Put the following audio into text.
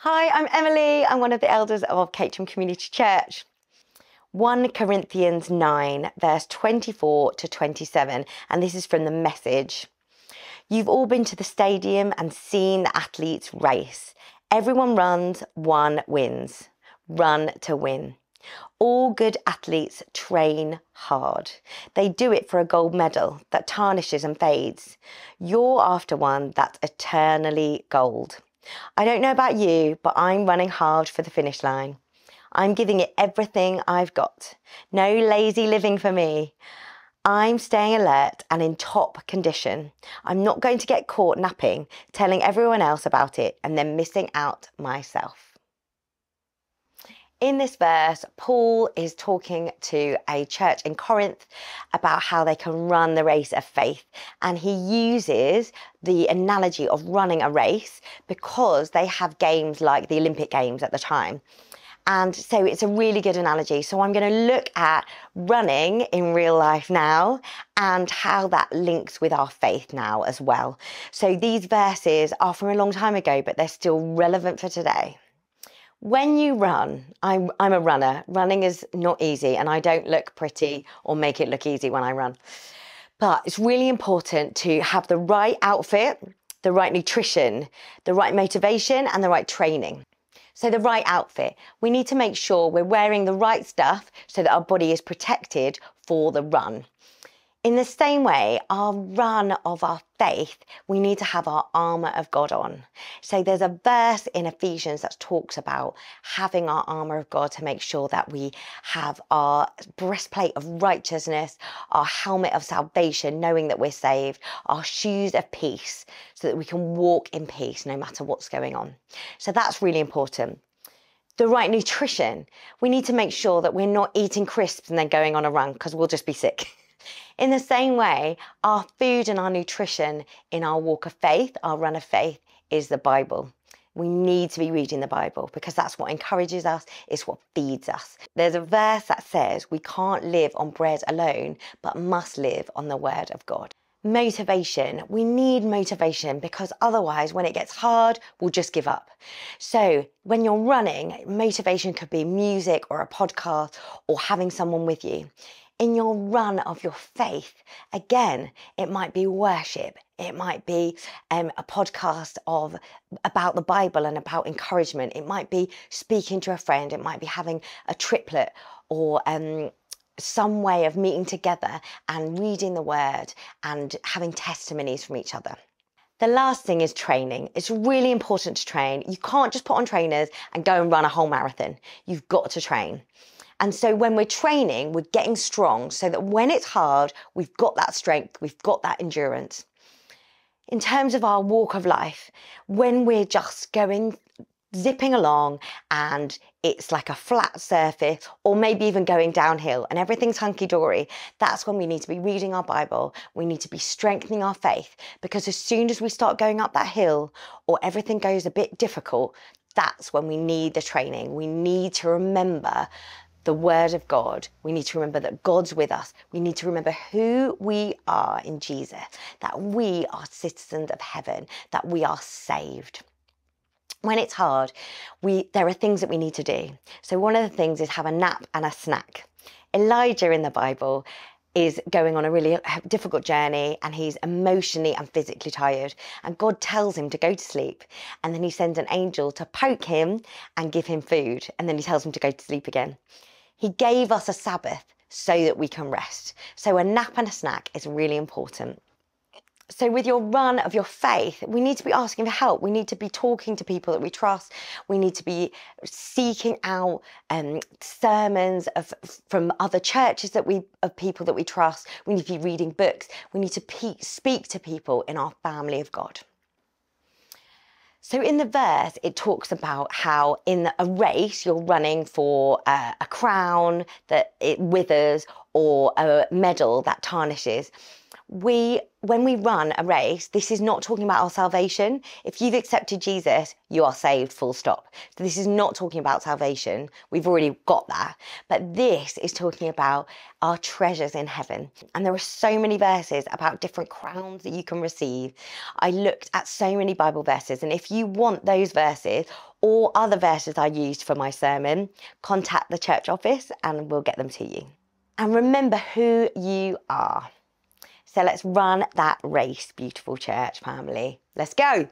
Hi, I'm Emily. I'm one of the elders of Caterham Community Church. 1 Corinthians 9, verse 24 to 27, and this is from the Message. You've all been to the stadium and seen the athletes race. Everyone runs, one wins. Run to win. All good athletes train hard. They do it for a gold medal that tarnishes and fades. You're after one that's eternally gold. I don't know about you, but I'm running hard for the finish line. I'm giving it everything I've got. No lazy living for me. I'm staying alert and in top condition. I'm not going to get caught napping, telling everyone else about it and then missing out myself. In this verse, Paul is talking to a church in Corinth about how they can run the race of faith. And he uses the analogy of running a race because they have games like the Olympic Games at the time. And so it's a really good analogy. So I'm going to look at running in real life now and how that links with our faith now as well. So these verses are from a long time ago, but they're still relevant for today. When you run, I'm a runner. Running is not easy and I don't look pretty or make it look easy when I run. But it's really important to have the right outfit, the right nutrition, the right motivation and the right training. So the right outfit, we need to make sure we're wearing the right stuff so that our body is protected for the run. In the same way, our run of our faith, we need to have our armour of God on. So there's a verse in Ephesians that talks about having our armour of God to make sure that we have our breastplate of righteousness, our helmet of salvation, knowing that we're saved, our shoes of peace, so that we can walk in peace no matter what's going on. So that's really important. The right nutrition, we need to make sure that we're not eating crisps and then going on a run because we'll just be sick. In the same way, our food and our nutrition in our walk of faith, our run of faith, is the Bible. We need to be reading the Bible because that's what encourages us, it's what feeds us. There's a verse that says we can't live on bread alone, but must live on the word of God. Motivation. We need motivation because otherwise when it gets hard, we'll just give up. So when you're running, motivation could be music or a podcast or having someone with you. In your run of your faith, again, it might be worship. It might be a podcast about the Bible and about encouragement. It might be speaking to a friend. It might be having a triplet or some way of meeting together and reading the word and having testimonies from each other. The last thing is training. It's really important to train. You can't just put on trainers and go and run a whole marathon. You've got to train. And so when we're training, we're getting strong so that when it's hard, we've got that strength, we've got that endurance. In terms of our walk of life, when we're just zipping along and it's like a flat surface or maybe even going downhill and everything's hunky-dory, that's when we need to be reading our Bible. We need to be strengthening our faith because as soon as we start going up that hill or everything goes a bit difficult, that's when we need the training. We need to remember the word of God. We need to remember that God's with us. We need to remember who we are in Jesus, that we are citizens of heaven, that we are saved. When it's hard, there are things that we need to do. So one of the things is have a nap and a snack. Elijah in the Bible is going on a really difficult journey and he's emotionally and physically tired. And God tells him to go to sleep. And then he sends an angel to poke him and give him food. And then he tells him to go to sleep again. He gave us a Sabbath so that we can rest. So a nap and a snack is really important. So with your run of your faith, we need to be asking for help. We need to be talking to people that we trust. We need to be seeking out sermons from other churches of people that we trust. We need to be reading books. We need to speak to people in our family of God. So in the verse, it talks about how in a race, you're running for a crown that it withers or a medal that tarnishes. We when we run a race, this is not talking about our salvation. If you've accepted Jesus, you are saved, full stop. So this is not talking about salvation. We've already got that. But this is talking about our treasures in heaven. And there are so many verses about different crowns that you can receive. I looked at so many Bible verses, and if you want those verses or other verses I used for my sermon, contact the church office and we'll get them to you. And remember who you are. So let's run that race, beautiful church family. Let's go.